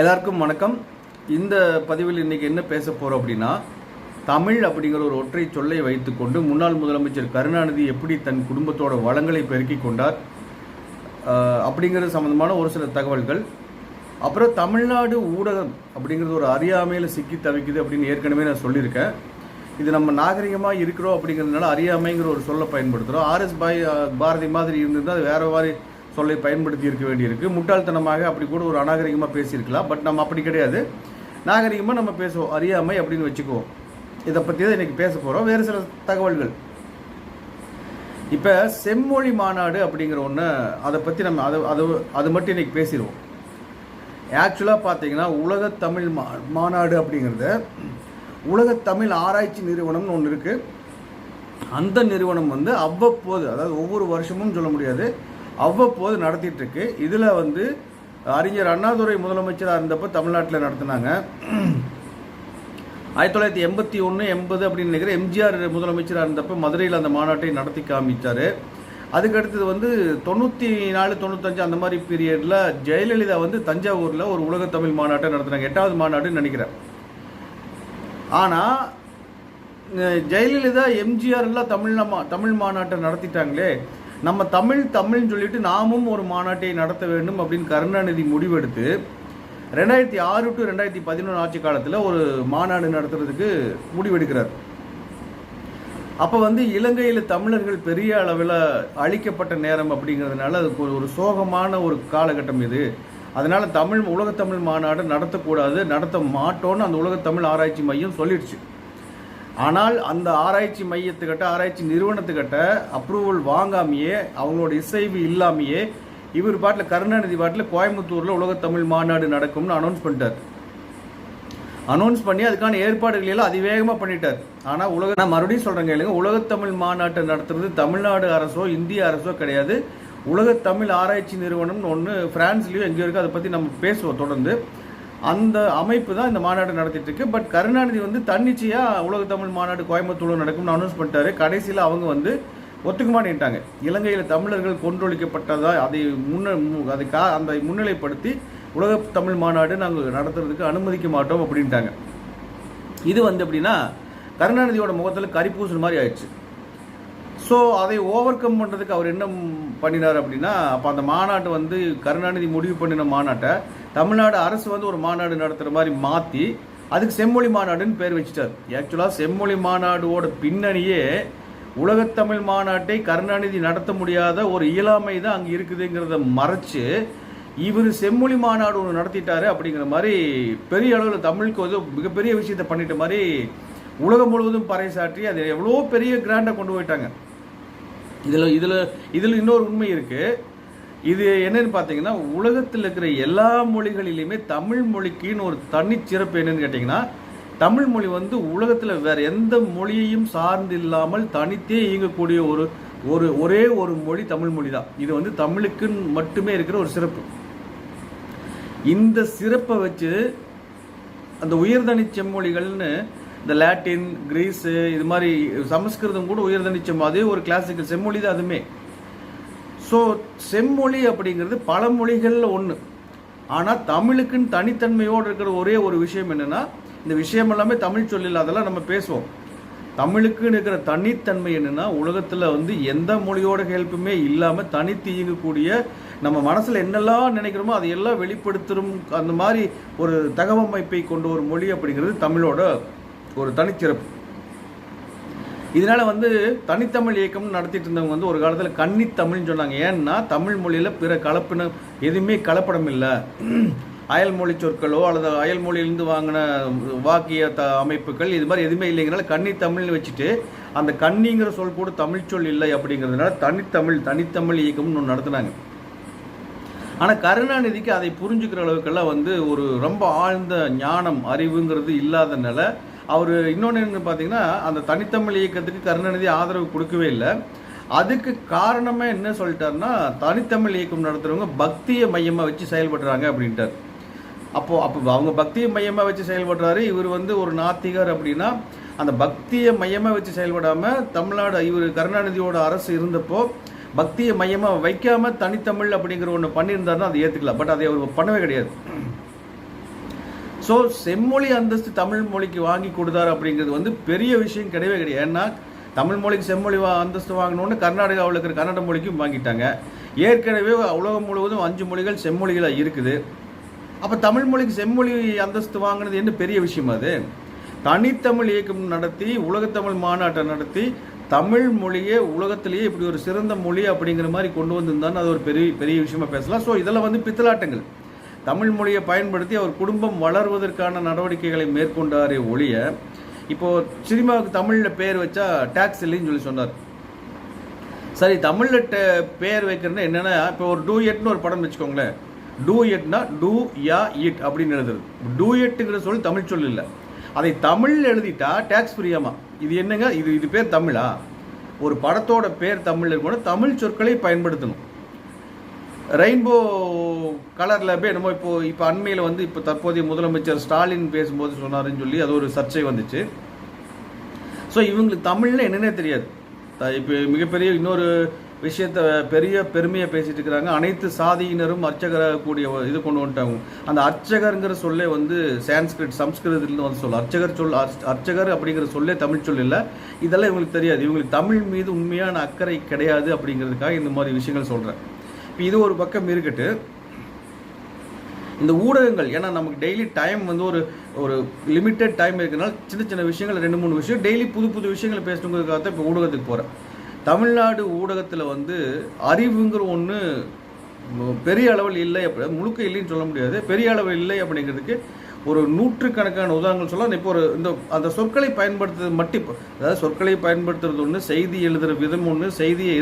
எல்லாருக்கும் வணக்கம். இந்த பதிவில் இன்றைக்கி என்ன பேச போகிறோம் அப்படின்னா, தமிழ் அப்படிங்கிற ஒரு ஒற்றை சொல்லை வைத்துக்கொண்டு முன்னாள் முதலமைச்சர் கருணாநிதி எப்படி தன் குடும்பத்தோட வளங்களை பெருக்கிக் கொண்டார் அப்படிங்கிறது சம்மந்தமான ஒரு சில தகவல்கள். அப்புறம் தமிழ்நாடு ஊடகம் அப்படிங்கிறது ஒரு அறியாமையில் சிக்கி தவிக்குது அப்படின்னு ஏற்கனவே நான் சொல்லியிருக்கேன். இது நம்ம நாகரிகமாக இருக்கிறோம் அப்படிங்கிறதுனால அறியாமைங்கிற ஒரு சொல்லை பயன்படுத்துகிறோம். ஆர்எஸ் பாரதி மாதிரி இருந்திருந்தால் அது வேறு மாதிரி சொல்லை பயன்படுத்தி இருக்க வேண்டியிருக்கு. முட்டாள்தனமாக அப்படி கூட ஒரு அநாகரிகமாக பேசியிருக்கலாம். பட் நம்ம அப்படி கிடையாது, நாகரிகமாக நம்ம பேசுவோம். அறியாமை அப்படின்னு வச்சுக்குவோம். இதை பற்றி தான் இன்றைக்கி பேச போகிறோம். வேறு சில தகவல்கள். இப்போ செம்மொழி மாநாடு அப்படிங்கிற ஒன்று, அதை பற்றி நம்ம அது மட்டும் இன்றைக்கி பேசிடுவோம். ஆக்சுவலாக பார்த்தீங்கன்னா உலகத்தமிழ் மாநாடு அப்படிங்கிறது உலகத்தமிழ் ஆராய்ச்சி நிறுவனம்னு ஒன்று இருக்குது. அந்த நிறுவனம் அவ்வப்போது, அதாவது ஒவ்வொரு வருஷமும் சொல்ல முடியாது, அவ்வப்போது நடத்திட்டு இருக்கு. இதில் அறிஞர் அண்ணாதுரை முதலமைச்சராக இருந்தப்போ தமிழ்நாட்டில் நடத்தினாங்க. 1981, 80 அப்படின்னு நினைக்கிறேன். எம்ஜிஆர் முதலமைச்சராக இருந்தப்போ மதுரையில் அந்த மாநாட்டை நடத்தி காமிச்சார். அதுக்கடுத்தது 94, 95 அந்த மாதிரி பீரியடில் ஜெயலலிதா தஞ்சாவூரில் ஒரு உலகத்தமிழ் மாநாட்டை நடத்தினாங்க. 8வது மாநாடுன்னு நினைக்கிறேன். ஆனால் ஜெயலலிதா எம்ஜிஆர் எல்லாம் தமிழ் மாநாட்டை நடத்திட்டாங்களே, நம்ம தமிழ்னு சொல்லிட்டு நாமும் ஒரு மாநாட்டை நடத்த வேண்டும் அப்படின்னு கருணாநிதி முடிவெடுத்து 2006 to 2011 ஆட்சி காலத்தில் ஒரு மாநாடு நடத்துறதுக்கு முடிவெடுக்கிறார். அப்போ இலங்கையில் தமிழர்கள் பெரிய அளவில் அழிக்கப்பட்ட நேரம் அப்படிங்கிறதுனால அதுக்கு ஒரு சோகமான ஒரு காலகட்டம் இது. அதனால் உலகத்தமிழ் மாநாடு நடத்தக்கூடாது, நடத்த மாட்டோன்னு அந்த உலகத்தமிழ் ஆராய்ச்சி மையம் சொல்லிடுச்சு. ஆனால் அந்த ஆராய்ச்சி மையத்துக்கிட்ட, ஆராய்ச்சி நிறுவனத்துக்கிட்ட அப்ரூவல் வாங்காமையே, அவங்களோட இசைவு இல்லாமையே இவர் பாட்டில், கருணாநிதி பாட்டில் கோயம்புத்தூரில் உலகத்தமிழ் மாநாடு நடக்கும்னு அனௌன்ஸ் பண்ணிட்டார். அனௌன்ஸ் பண்ணி அதுக்கான ஏற்பாடுகள் எல்லாம் அதிவேகமாக பண்ணிட்டார். ஆனால் நான் மறுபடியும் சொல்கிறேங்க இல்லைங்க, உலகத்தமிழ் மாநாட்டை நடத்துறது தமிழ்நாடு அரசோ இந்திய அரசோ கிடையாது. உலகத்தமிழ் ஆராய்ச்சி நிறுவனம்னு ஒன்று பிரான்ஸ்லேயும் எங்கேயோ இருக்குது. அதை பற்றி நம்ம பேசுவோம் தொடர்ந்து. அந்த அமைப்பு தான் இந்த மாநாடு நடத்திட்டு இருக்கு. பட் கருணாநிதி தன்னிச்சையாக உலகத்தமிழ் மாநாடு கோயம்புத்தூரில் நடக்கும்னு அனௌன்ஸ் பண்ணிட்டாரு. கடைசியில் அவங்க ஒத்துக்க மாட்டேன்ட்டாங்க. இலங்கையில் தமிழர்கள் கொன்றொழிக்கப்பட்டதா அதை அந்த முன்னிலைப்படுத்தி உலகத்தமிழ் மாநாடு நாங்கள் நடத்துறதுக்கு அனுமதிக்க மாட்டோம் அப்படின்ட்டாங்க. இது எப்படின்னா கருணாநிதியோட முகத்தில் கரிப்பூசல் மாதிரி ஆயிடுச்சு. ஸோ அதை ஓவர் கம் பண்ணுறதுக்கு அவர் என்ன பண்ணினார் அப்படின்னா, அப்போ அந்த மாநாட்டு கருணாநிதி முடிவு பண்ணின மாநாட்டை தமிழ்நாடு அரசு ஒரு மாநாடு நடத்துகிற மாதிரி மாற்றி அதுக்கு செம்மொழி மாநாடுன்னு பேர் வச்சுட்டார். ஆக்சுவலாக செம்மொழி மாநாடோட பின்னணியே உலகத்தமிழ் மாநாட்டை கருணாநிதி நடத்த முடியாத ஒரு இயலாமை தான் அங்கே இருக்குதுங்கிறத மறைச்சு இவர் செம்மொழி மாநாடு ஒன்று நடத்திட்டாரு அப்படிங்கிற மாதிரி பெரிய அளவில் தமிழுக்கு மிகப்பெரிய விஷயத்தை பண்ணிட்ட மாதிரி உலகம் முழுவதும் பறைசாற்றி அதை எவ்வளோ பெரிய கிராண்டாக கொண்டு போயிட்டாங்க. இதில் இன்னொரு உண்மை இருக்குது. இது என்னன்னு பார்த்தீங்கன்னா, உலகத்தில் இருக்கிற எல்லா மொழிகளிலுமே தமிழ் மொழிக்குன்னு ஒரு தனிச்சிறப்பு என்னன்னு கேட்டிங்கன்னா, தமிழ் மொழி உலகத்தில் வேறு எந்த மொழியையும் சார்ந்து இல்லாமல் தனித்தே இயங்கக்கூடிய ஒரே ஒரு மொழி தமிழ் மொழி தான். இது தமிழுக்குன்னு மட்டுமே இருக்கிற ஒரு சிறப்பு. இந்த சிறப்பை வச்சு அந்த உயர்தனி செம்மொழிகள்னு இந்த லாட்டின், கிரீஸு, இது மாதிரி சமஸ்கிருதம் கூட உயர்தனி அதே ஒரு கிளாசிக்கல் செம்மொழி தான் அதுவுமே. ஸோ செம்மொழி அப்படிங்கிறது பல மொழிகளில் ஒன்று. ஆனால் தமிழுக்குன்னு தனித்தன்மையோடு இருக்கிற ஒரே ஒரு விஷயம் என்னென்னா, இந்த விஷயம் எல்லாமே தமிழ் சொல்லில் அதெல்லாம் நம்ம பேசுவோம். தமிழுக்குன்னு இருக்கிற தனித்தன்மை என்னென்னா, உலகத்தில் எந்த மொழியோட ஹெல்ப்புமே இல்லாமல் தனித்து இயங்கக்கூடிய, நம்ம மனசில் என்னெல்லாம் நினைக்கிறோமோ அதையெல்லாம் வெளிப்படுத்தும் அந்த மாதிரி ஒரு தகவமைப்பை கொண்ட ஒரு மொழி அப்படிங்கிறது தமிழோட ஒரு தனிச்சிறப்பு. இதனால் தனித்தமிழ் இயக்கம் நடத்திட்டு இருந்தவங்க ஒரு காலத்தில் கன்னித்தமிழ்னு சொன்னாங்க. ஏன்னா தமிழ் மொழியில் பிற கலப்பினம் எதுவுமே கலப்படம் இல்லை. அயல் மொழி சொற்களோ அல்லது அயல் மொழியிலிருந்து வாங்கின வாக்கிய அமைப்புகள் இது மாதிரி எதுவுமே இல்லைங்கிறனால கன்னித்தமிழ்னு வச்சுட்டு அந்த கன்னிங்கிற சொல் கூட தமிழ் சொல் இல்லை அப்படிங்கிறதுனால தனித்தமிழ் இயக்கம்னு ஒன்று நடத்துனாங்க. ஆனால் கருணாநிதிக்கு அதை புரிஞ்சுக்கிற அளவுக்கெல்லாம் ஒரு ரொம்ப ஆழ்ந்த ஞானம், அறிவுங்கிறது இல்லாதனால அவர் இன்னொன்று என்ன பார்த்தீங்கன்னா, அந்த தனித்தமிழ் இயக்கத்துக்கு கருணாநிதி ஆதரவு கொடுக்கவே இல்லை. அதுக்கு காரணமே என்ன சொல்லிட்டாருன்னா, தனித்தமிழ் இயக்கம் நடத்துகிறவங்க பக்தியை மையமாக வச்சு செயல்படுறாங்க அப்படின்ட்டார். அப்போ அவங்க பக்தியை மையமாக வச்சு செயல்படுறாரு. இவர் ஒரு நாத்திகர் அப்படின்னா அந்த பக்தியை மையமாக வச்சு செயல்படாமல் தமிழ்நாடு கருணாநிதியோட அரசு இருந்தப்போ பக்தியை மையமாக வைக்காமல் தனித்தமிழ் அப்படிங்கிற ஒன்று பண்ணியிருந்தாருன்னா அதை ஏற்றுக்கலாம். பட் அதை அவர் பண்ணவே கிடையாது. ஸோ செம்மொழி அந்தஸ்து தமிழ் மொழிக்கு வாங்கி கொடுத்தாரு அப்படிங்கிறது வந்து பெரிய விஷயம் கிடையவே கிடையாது. ஏன்னா தமிழ் மொழிக்கு செம்மொழி அந்தஸ்து வாங்கணும்னு கர்நாடகாவில் இருக்கிற கன்னட மொழிக்கும் வாங்கிட்டாங்க. ஏற்கனவே உலகம் முழுவதும் 5 மொழிகள் செம்மொழிகளாக இருக்குது. அப்போ தமிழ் மொழிக்கு செம்மொழி அந்தஸ்து வாங்கினது என்ன பெரிய விஷயம்? அது தனித்தமிழ் இயக்கம் நடத்தி உலகத்தமிழ் மாநாட்டை நடத்தி தமிழ் மொழியே உலகத்திலேயே இப்படி ஒரு சிறந்த மொழி அப்படிங்கிற மாதிரி கொண்டு வந்திருந்தான்னு அது ஒரு பெரிய பெரிய விஷயமா பேசலாம். ஸோ இதெல்லாம் வந்து பித்தலாட்டங்கள். தமிழ் மொழியை பயன்படுத்தி அவர் குடும்பம் வளர்வதற்கான நடவடிக்கைகளை மேற்கொண்டாரே ஒழிய, இப்போது சினிமாவுக்கு தமிழில் பேர் வச்சா டேக்ஸ் இல்லைன்னு சொல்லி சொன்னார். சரி, தமிழில் பேர் வைக்கிறதுனா என்னென்னா, இப்போ ஒரு டூயட்னு ஒரு படம் வச்சுக்கோங்களேன். டூயட்னா டூ யா இட் அப்படின்னு எழுதுறது. டூயட்டுங்கிற சொல் தமிழ் சொல் இல்லை. அதை தமிழ் எழுதிட்டா டேக்ஸ் ஃப்ரீயாமா. இது என்னங்க, இது பேர் தமிழா? ஒரு படத்தோட பேர் தமிழ் இருக்கணும், தமிழ் சொற்களை பயன்படுத்தணும். ரெயின்போ கலரில் போய் என்னமோ இப்போ அண்மையில் வந்து இப்போ தற்போதைய முதலமைச்சர் ஸ்டாலின் பேசும்போது சொன்னாருன்னு சொல்லி அது ஒரு சர்ச்சை வந்துச்சு. ஸோ இவங்களுக்கு தமிழ்ல என்னன்னே தெரியாது. இப்போ மிகப்பெரிய இன்னொரு விஷயத்தை பெரிய பெருமையை பேசிட்டு இருக்கிறாங்க. அனைத்து சாதியினரும் அர்ச்சகராகக்கூடிய இது கொண்டு வந்துட்டாங்க. அந்த அர்ச்சகருங்கிற சொல்லே வந்து சம்ஸ்கிருதத்துலேருந்து வந்து சொல்ல அர்ச்சகர் அப்படிங்கிற சொல்லே தமிழ் சொல் இல்லை. இதெல்லாம் இவங்களுக்கு தெரியாது. இவங்களுக்கு தமிழ் மீது உண்மையான அக்கறை கிடையாது அப்படிங்கிறதுக்காக இந்த மாதிரி விஷயங்கள் சொல்கிறேன். இப்போ இது ஒரு பக்கம் இருக்கட்டு. இந்த ஊடகங்கள், ஏன்னா நமக்கு டெய்லி டைம் வந்து ஒரு லிமிட்டட் டைம் இருக்கிறதுனால சின்ன சின்ன விஷயங்கள் 2-3 விஷயம் டெய்லி புது விஷயங்களை பேசணுங்கிறதுக்காக தான் இப்போ ஊடகத்துக்கு போகிறேன். தமிழ்நாடு ஊடகத்தில் வந்து அறிவுங்கிற ஒன்று பெரிய அளவில் இல்லை, முழுக்க இல்லைன்னு சொல்ல முடியாது, பெரிய அளவில் இல்லை அப்படிங்கிறதுக்கு ஒரு 100கணக்கான உதாரணங்கள் சொல்லலாம். இப்போ அந்த சொற்களை பயன்படுத்துறது மட்டும், அதாவது சொற்களை பயன்படுத்துறது ஒன்று, செய்தி எழுதுகிற விதம் ஒன்று, செய்தியை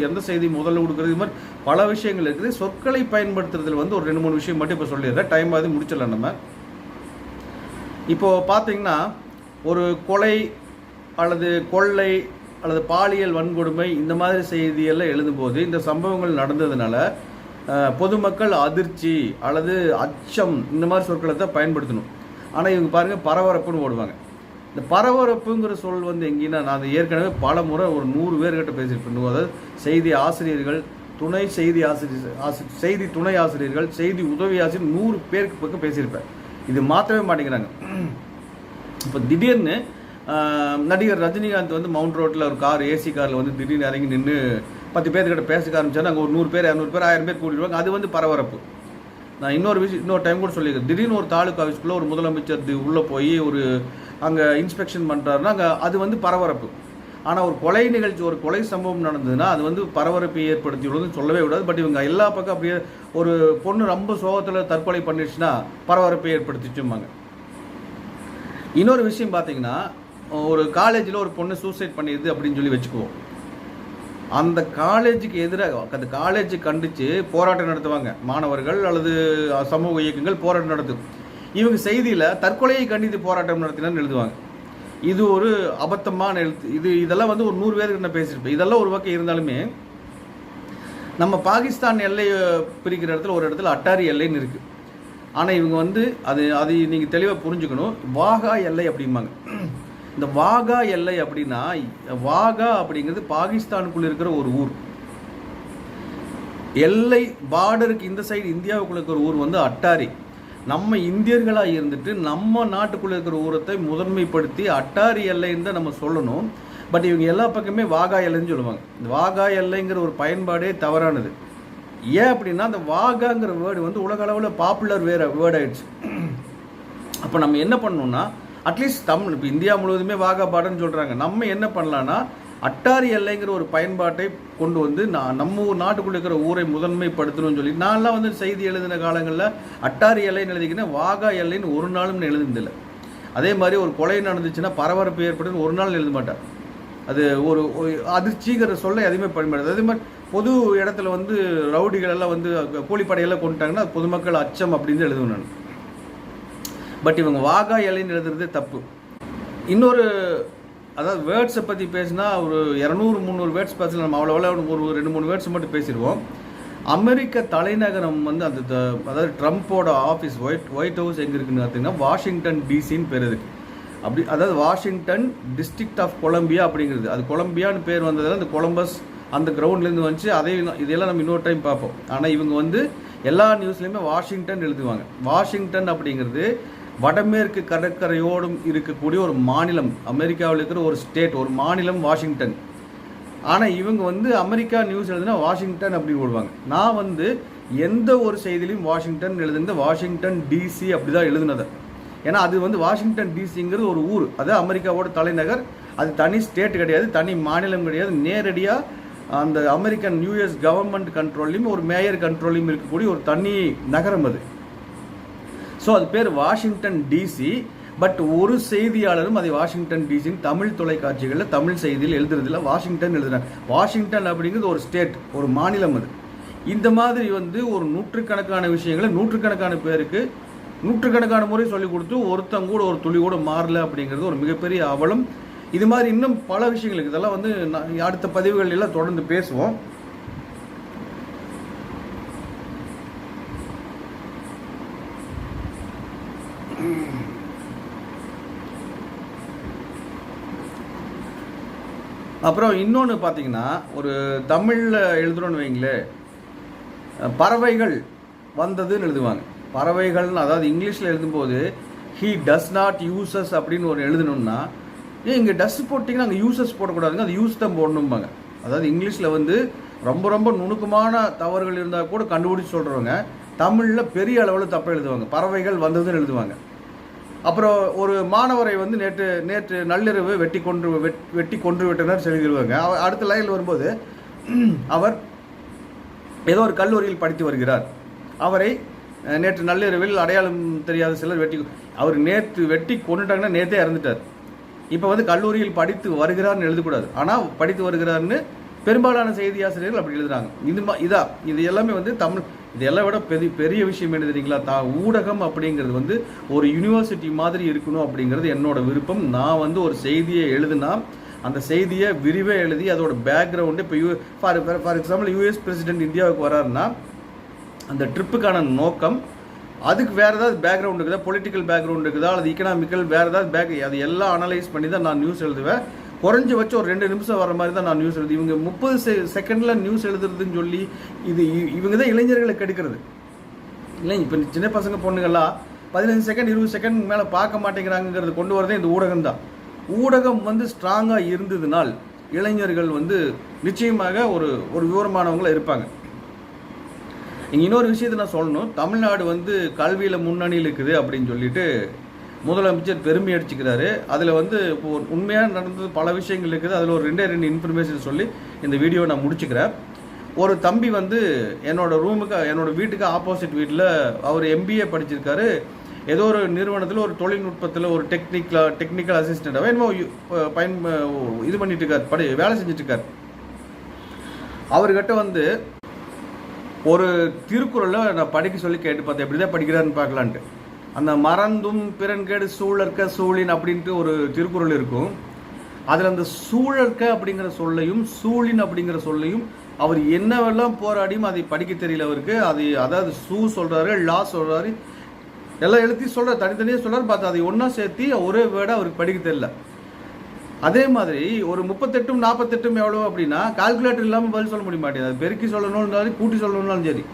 எந்த செய்தி முதல்ல கொடுக்குறது, இது மாதிரி பல விஷயங்கள் இருக்குது. சொற்களை பயன்படுத்துறதுல வந்து ஒரு 2-3 விஷயம் மட்டும் இப்போ சொல்லிடுறேன். டைம் ஆகுது, முடிச்சிடலாம் நம்ம. இப்போது பார்த்தீங்கன்னா, ஒரு கொலை அல்லது கொள்ளை அல்லது பாலியல் வன்கொடுமை இந்த மாதிரி செய்தியெல்லாம் எழுதும்போது இந்த சம்பவங்கள் நடந்ததுனால பொதுமக்கள் அதிர்ச்சி அல்லது அச்சம் இந்த மாதிரி சொற்களை தான் பயன்படுத்தணும். ஆனால் இவங்க பாருங்கள், பரபரப்புன்னு ஓடுவாங்க. இந்த பரபரப்புங்கிற சொல் வந்து எங்கேன்னா, நான் அதை ஏற்கனவே பல முறை ஒரு 100 பேர்கிட்ட பேசியிருப்பேன். அதாவது செய்தி ஆசிரியர்கள், துணை செய்தி செய்தி துணை ஆசிரியர்கள், செய்தி உதவி ஆசிரியர் 100 பேருக்கு பக்கம் பேசியிருப்பேன். இது மாற்றவே மாட்டேங்கிறாங்க. இப்போ திடீர்னு நடிகர் ரஜினிகாந்த் வந்து மவுண்ட் ரோட்டில் ஒரு ஏசி காரில் வந்து திடீர்னு இறங்கி நின்று 10 பேர்கிட்ட பேச ஆரம்பிச்சாரு. அங்கே ஒரு 100 பேர் 200 பேர் 1000 பேர் கூட்டிடுவாங்க. அது வந்து பரபரப்பு. நான் இன்னொரு டைம் கூட சொல்லியிருக்கேன். திடீர்னு ஒரு தாலுக்கா ஆஃபீஸ்க்குள்ளே ஒரு முதலமைச்சர் உள்ளே போய் அங்கே இன்ஸ்பெக்ஷன் பண்ணுறாருன்னா அது வந்து பரபரப்பு. ஆனால் ஒரு கொலை நிகழ்ச்சி, ஒரு கொலை சம்பவம் நடந்ததுன்னா அது வந்து பரபரப்பை ஏற்படுத்தியுள்ளதுன்னு சொல்லவே விடாது. பட் இவங்க எல்லா பக்கம் அப்படியே ஒரு பொண்ணு ரொம்ப சோகத்தில் தற்கொலை பண்ணிடுச்சுன்னா பரபரப்பை ஏற்படுத்திச்சும்பாங்க. இன்னொரு விஷயம் பார்த்தீங்கன்னா, ஒரு காலேஜில் ஒரு பொண்ணு சூசைட் பண்ணிடுது அப்படின்னு சொல்லி வச்சுக்குவோம். அந்த காலேஜுக்கு எதிராக அந்த காலேஜை கண்டித்து போராட்டம் நடத்துவாங்க மாணவர்கள் அல்லது சமூக இயக்கங்கள் போராட்டம் நடத்தும். இவங்க செய்தியில் தற்கொலையை கண்டித்து போராட்டம் நடத்தினான்னு எழுதுவாங்க. இது ஒரு அபத்தமான எழுத்து. இதெல்லாம் வந்து ஒரு 100 பேருக்கு நான் பேசியிருப்பேன். இதெல்லாம் ஒரு பக்கம் இருந்தாலுமே, நம்ம பாகிஸ்தான் எல்லையை பிரிக்கிற இடத்துல ஒரு இடத்துல அட்டாரி எல்லைன்னு இருக்குது. ஆனால் இவங்க வந்து அது நீங்கள் தெளிவாக புரிஞ்சுக்கணும். வாகா எல்லை அப்படிம்பாங்க. இந்த வாகா எல்லை அப்படின்னா, வாகா அப்படிங்கிறது பாகிஸ்தானுக்குள்ள இருக்கிற ஒரு ஊர். எல்லை பார்டருக்கு இந்த சைடு இந்தியாவுக்குள்ள இருக்கிற ஊர் வந்து அட்டாரி. நம்ம இந்தியர்களாக இருந்துட்டு நம்ம நாட்டுக்குள்ளே இருக்கிற ஊரத்தை முதன்மைப்படுத்தி அட்டாரி எல்லைன்னு தான் நம்ம சொல்லணும். பட் இவங்க எல்லா பக்கமே வாகா எல்லைன்னு சொல்லுவாங்க. இந்த வாகா எல்லைங்கிற ஒரு பயன்பாடே தவறானது. ஏன் அப்படின்னா, அந்த வாகாங்கிற வேர்டு வந்து உலக அளவில் பாப்புலர் வேர்டு ஆயிடுச்சு. அப்போ நம்ம என்ன பண்ணணும்னா, அட்லீஸ்ட் தமிழ், இப்போ இந்தியா முழுவதுமே வாகா பார்டர்னு சொல்கிறாங்க. நம்ம என்ன பண்ணலான்னா, அட்டாரி எல்லைங்கிற ஒரு பயன்பாட்டை கொண்டு வந்து நம்ம நாட்டுக்குள்ளே இருக்கிற ஊரை முதன்மைப்படுத்தணும்னு சொல்லி, நான்லாம் வந்து செய்தி எழுதின காலங்களில் அட்டாரி எல்லைன்னு எழுதிக்கிட்டேன், வாகா எல்லைன்னு ஒரு நாளும் எழுதுனதில்லை. அதே மாதிரி ஒரு கொலை நடந்துச்சுன்னா பரபரப்பு ஏற்படுன்னு ஒரு நாள் எழுத மாட்டேன். அது ஒரு அதிர்ச்சிங்கிற சொல்ல எதுவுமே பயன்படுது. அதே மாதிரி பொது இடத்துல வந்து ரவுடிகள் எல்லாம் வந்து கூலிப்படையெல்லாம் கொண்டுட்டாங்கன்னா பொதுமக்கள் அச்சம் அப்படின்னு எழுதுவேன் நான். பட் இவங்க வாகா எல்லைன்னு எழுதுறதே தப்பு. இன்னொரு, அதாவது வேர்ட்ஸை பற்றி பேசினா ஒரு 200-300 வேர்ட்ஸ் பேசலாம். நம்ம அவ்வளோ ஒரு 2-3 வேர்ட்ஸ் மட்டும் பேசிடுவோம். அமெரிக்க தலைநகரம் வந்து அதாவது ட்ரம்ப்போட ஆஃபீஸ் ஒயிட் ஹவுஸ் எங்கே இருக்குன்னு பார்த்தீங்கன்னா வாஷிங்டன் டிசின்னு பேர் இருக்குது. அப்படி, அதாவது வாஷிங்டன் டிஸ்ட்ரிக்ட் ஆஃப் கொலம்பியா அப்படிங்கிறது. அது கொலம்பியான்னு பேர் வந்ததில் அந்த கொலம்பஸ் அந்த கிரவுண்ட்லேருந்து வந்துச்சு. இதெல்லாம் நம்ம இன்னொரு டைம் பார்ப்போம். ஆனால் இவங்க வந்து எல்லா நியூஸ்லேயுமே வாஷிங்டன் எழுதுவாங்க. வாஷிங்டன் அப்படிங்கிறது வடமேற்கு கடற்கரையோடும் இருக்கக்கூடிய ஒரு மாநிலம், அமெரிக்காவில் இருக்கிற ஒரு ஸ்டேட், ஒரு மாநிலம் வாஷிங்டன். ஆனால் இவங்க வந்து அமெரிக்கா நியூஸ் எழுதுனா வாஷிங்டன் அப்படி போடுவாங்க. நான் வந்து எந்த ஒரு செய்தியிலையும் வாஷிங்டன் எழுதுனது வாஷிங்டன் டிசி அப்படி தான் எழுதுனது. ஏன்னா அது வந்து வாஷிங்டன் டிசிங்கிறது ஒரு ஊர், அது அமெரிக்காவோட தலைநகர். அது தனி ஸ்டேட் கிடையாது, தனி மாநிலம் கிடையாது. நேரடியாக அந்த அமெரிக்கன் யூஎஸ் கவர்மெண்ட் கண்ட்ரோல்லையும் ஒரு மேயர் கண்ட்ரோல்லையும் இருக்கக்கூடிய ஒரு தனி நகரம் அது. ஸோ அது பேர் வாஷிங்டன் டிசி. பட் ஒரு செய்தியாளரும் அதை வாஷிங்டன் டிசின்னு தமிழ் தொலைக்காட்சிகளில் தமிழ் செய்தியில் எழுதுறதில்ல, வாஷிங்டன் எழுதுறாங்க. வாஷிங்டன் அப்படிங்கிறது ஒரு ஸ்டேட், ஒரு மாநிலம் அது. இந்த மாதிரி வந்து ஒரு நூற்றுக்கணக்கான விஷயங்களை நூற்றுக்கணக்கான பேருக்கு நூற்றுக்கணக்கான முறை சொல்லிக் கொடுத்து ஒருத்தங்க கூட ஒரு துளி கூட மாறல அப்படிங்கிறது ஒரு மிகப்பெரிய அவலம். இது மாதிரி இன்னும் பல விஷயங்களுக்கு இதெல்லாம் வந்து அடுத்த பதிவுகள் எல்லாம் தொடர்ந்து பேசுவோம். அப்புறம் இன்னொன்று பார்த்தீங்கன்னா, ஒரு தமிழில் எழுதுறோன்னு வைங்களே, பறவைகள் வந்ததுன்னு எழுதுவாங்க. பறவைகள்னு அதாவது இங்கிலீஷில் எழுதும்போது ஹீ டஸ் நாட் யூசஸ் அப்படின்னு ஒரு எழுதணும்னா, இங்கே டஸ் போட்டிங்கன்னா அங்கே யூசஸ் போடக்கூடாதுங்க, அது யூஸ் தான் போடணும்பாங்க. அதாவது இங்கிலீஷில் வந்து ரொம்ப ரொம்ப நுணுக்கமான தவறுகள் இருந்தால் கூட கண்டுபிடிச்சி சொல்கிறவங்க தமிழில் பெரிய அளவில் தப்பு எழுதுவாங்க. பறவைகள் வந்ததுன்னு எழுதுவாங்க. அப்புறம் ஒரு மாணவரை வந்து நேற்று நள்ளிரவு வெட்டி கொன்று விட்டனர் சொல்லிடுவாங்க. அடுத்த லைனில் வரும்போது அவர் ஏதோ ஒரு கல்லூரியில் படித்து வருகிறார், அவரை நேற்று நள்ளிரவில் அடையாளம் தெரியாத சிலர் அவர் நேற்று வெட்டி கொண்டுட்டாங்கன்னா நேற்றே இறந்துட்டார். இப்போ வந்து கல்லூரியில் படித்து வருகிறார்னு எழுதக்கூடாது, ஆனால் படித்து வருகிறார்னு பெரும்பாலான செய்தி ஆசிரியர்கள் அப்படி எழுதுறாங்க. இது எல்லாமே வந்து தமிழ். இது எல்லாம் விட பெரிய விஷயம் என்ன தெரியுங்களா? ஊடகம் அப்படிங்கிறது வந்து ஒரு யூனிவர்சிட்டி மாதிரி இருக்கணும் அப்படிங்கிறது என்னோட விருப்பம். நான் வந்து ஒரு செய்தியை எழுதுனா அந்த செய்தியை விரிவே எழுதி அதோட பேக்ரவுண்டு, இப்போ ஃபார் எக்ஸாம்பிள் யூஎஸ் பிரசிடென்ட் இந்தியாவுக்கு வராருன்னா அந்த ட்ரிப்புக்கான நோக்கம், அதுக்கு வேறு ஏதாவது பேக்ரவுண்ட் இருக்குதா, பொலிட்டிக்கல் பேக்ரவுண்ட் இருக்குதா, அல்லது இக்கனாமிக்கல் வேறு ஏதாவது அது எல்லாம் அனலைஸ் பண்ணி தான் நான் நியூஸ் எழுதுவேன். குறைஞ்சபட்சம் ஒரு 2 நிமிஷம் வர மாதிரி தான் நான் நியூஸ் எழுது. இவங்க 30 செகண்டில் நியூஸ் எழுதுறதுன்னு சொல்லி இவங்க தான் இளைஞர்களை கெடுக்கிறது இல்லை. இப்போ சின்ன பசங்க பொண்ணுங்கள்லாம் 15 செகண்ட் 20 செகண்ட் மேலே பார்க்க மாட்டேங்கிறாங்கிறது கொண்டு வரதே இந்த ஊடகம் தான். ஊடகம் வந்து ஸ்ட்ராங்காக இருந்ததுனால் இளைஞர்கள் வந்து நிச்சயமாக ஒரு விவரமானவங்களாக இருப்பாங்க. இங்கே இன்னொரு விஷயத்தை நான் சொல்லணும். தமிழ்நாடு வந்து கல்வியில் முன்னணியில் இருக்குது அப்படின்னு சொல்லிட்டு முதலமைச்சர் பெருமை அடிச்சுக்கிறாரு. அதில் வந்து இப்போ உண்மையாக நடந்தது பல விஷயங்கள் இருக்குது. அதில் ஒரு 2 இன்ஃபர்மேஷன் சொல்லி இந்த வீடியோவை நான் முடிச்சுக்கிறேன். ஒரு தம்பி வந்து என்னோட வீட்டுக்கு ஆப்போசிட் வீட்டில் அவர் MBA படிச்சிருக்காரு. ஏதோ ஒரு நிறுவனத்தில் ஒரு தொழில்நுட்பத்தில் ஒரு டெக்னிக்கல் அசிஸ்டண்ட்டாக என்னமோ இது பண்ணிட்டு இருக்கார், வேலை செஞ்சுட்டு இருக்கார். அவர்கிட்ட வந்து ஒரு திருக்குறளை நான் படிக்க சொல்லி கேட்டு பார்த்தேன், எப்படி தான் படிக்கிறான்னு பார்க்கலான்ட்டு. அந்த மறந்தும் பிறன்கேடு சூழற்க சூழின் அப்படின்ட்டு ஒரு திருக்குறள் இருக்கும். அதில் அந்த சூழற்க அப்படிங்கிற சொல்லையும் சூழின் அப்படிங்கிற சொல்லையும் அவர் என்னவெல்லாம் போராடியும் அதை படிக்க தெரியல அவருக்கு. அதாவது சொல்கிறாரு, லா சொல்கிறாரு, எல்லாம் எழுத்தி சொல்கிறார், தனித்தனியாக சொல்கிறார். பார்த்து அதை ஒன்றா சேர்த்து ஒரே வேர்டாக அவருக்கு படிக்க தெரியல. அதே மாதிரி ஒரு 38 48 எவ்வளோ அப்படின்னா கால்குலேட்டர் இல்லாமல் பதில் சொல்ல முடிய மாட்டேங்குது. அது பெருக்கி சொல்லணும்னாலும் கூட்டி சொல்லணும்னாலும் சரி.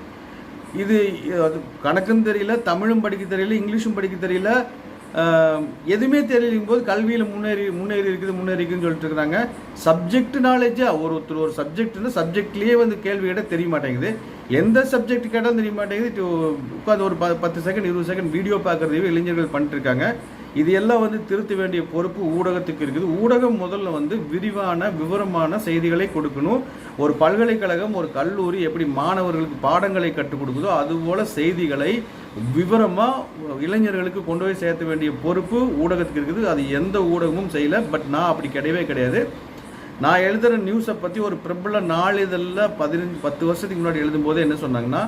அது கணக்குன்னு தெரியல, தமிழும் படிக்க தெரியல, இங்கிலீஷும் படிக்க தெரியல, எதுவுமே தெரியலும் போது கல்வியில் முன்னேறி இருக்குதுன்னு சொல்லிட்டு இருக்கிறாங்க. சப்ஜெக்ட் நாலேஜா ஒருத்தர் ஒரு சப்ஜெக்ட்னா சப்ஜெக்ட்லேயே வந்து கேள்வி கேட்டால் தெரிய மாட்டேங்குது. எந்த சப்ஜெக்ட் கேட்டாலும் தெரிய மாட்டேங்குது. உட்காந்து ஒரு 10 செகண்ட் 20 செகண்ட் வீடியோ பார்க்குறதையும் இளைஞர்கள் பண்ணிட்டு இருக்காங்க. இது எல்லாம் வந்து திருத்த வேண்டிய பொறுப்பு ஊடகத்துக்கு இருக்குது. ஊடகம் முதல்ல வந்து விவரமான செய்திகளை கொடுக்கணும். ஒரு பல்கலைக்கழகம், ஒரு கல்லூரி எப்படி மாணவர்களுக்கு பாடங்களை கற்றுக் கொடுக்குதோ அதுபோல் செய்திகளை விவரமாக இளைஞர்களுக்கு கொண்டு போய் சேர்த்த வேண்டிய பொறுப்பு ஊடகத்துக்கு இருக்குது. அது எந்த ஊடகமும் செய்யலை. பட் நான் அப்படி கிடையாது. நான் எழுதுகிற நியூஸை பற்றி ஒரு பிரபல நாளிதழில் 10 வருஷத்துக்கு முன்னாடி எழுதும்போது என்ன சொன்னாங்கன்னா,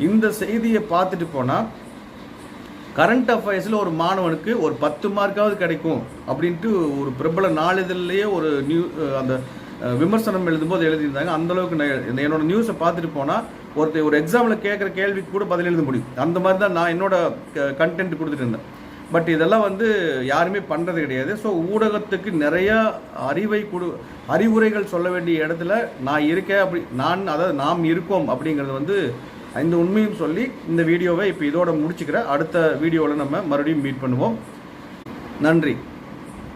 இந்த செய்தியை பார்த்துட்டு போனால் கரண்ட் அஃபேர்ஸில் ஒரு மாணவனுக்கு ஒரு 10 மார்க்காவது கிடைக்கும் அப்படின்ட்டு ஒரு பிரபல நாளிதழ்லேயே ஒரு அந்த விமர்சனம் எழுதும்போது எழுதியிருந்தாங்க. அந்தளவுக்கு என்னோட நியூஸை பார்த்துட்டு போனால் ஒரு எக்ஸாமில் கேட்குற கேள்விக்கு கூட பதில் எழுத முடியும். அந்த மாதிரி தான் நான் என்னோட கண்டென்ட் கொடுத்துட்டு இருந்தேன். பட் இதெல்லாம் வந்து யாருமே பண்ணுறது கிடையாது. ஸோ ஊடகத்துக்கு நிறையா அறிவுரைகள் சொல்ல வேண்டிய இடத்துல நான் இருக்கேன். அதாவது நாம் இருக்கோம் அப்படிங்கிறது வந்து இந்த உண்மையும் சொல்லி இந்த வீடியோவை இப்போ இதோட முடிச்சுக்கிறேன். அடுத்த வீடியோவில் நம்ம மறுபடியும் மீட் பண்ணுவோம். நன்றி.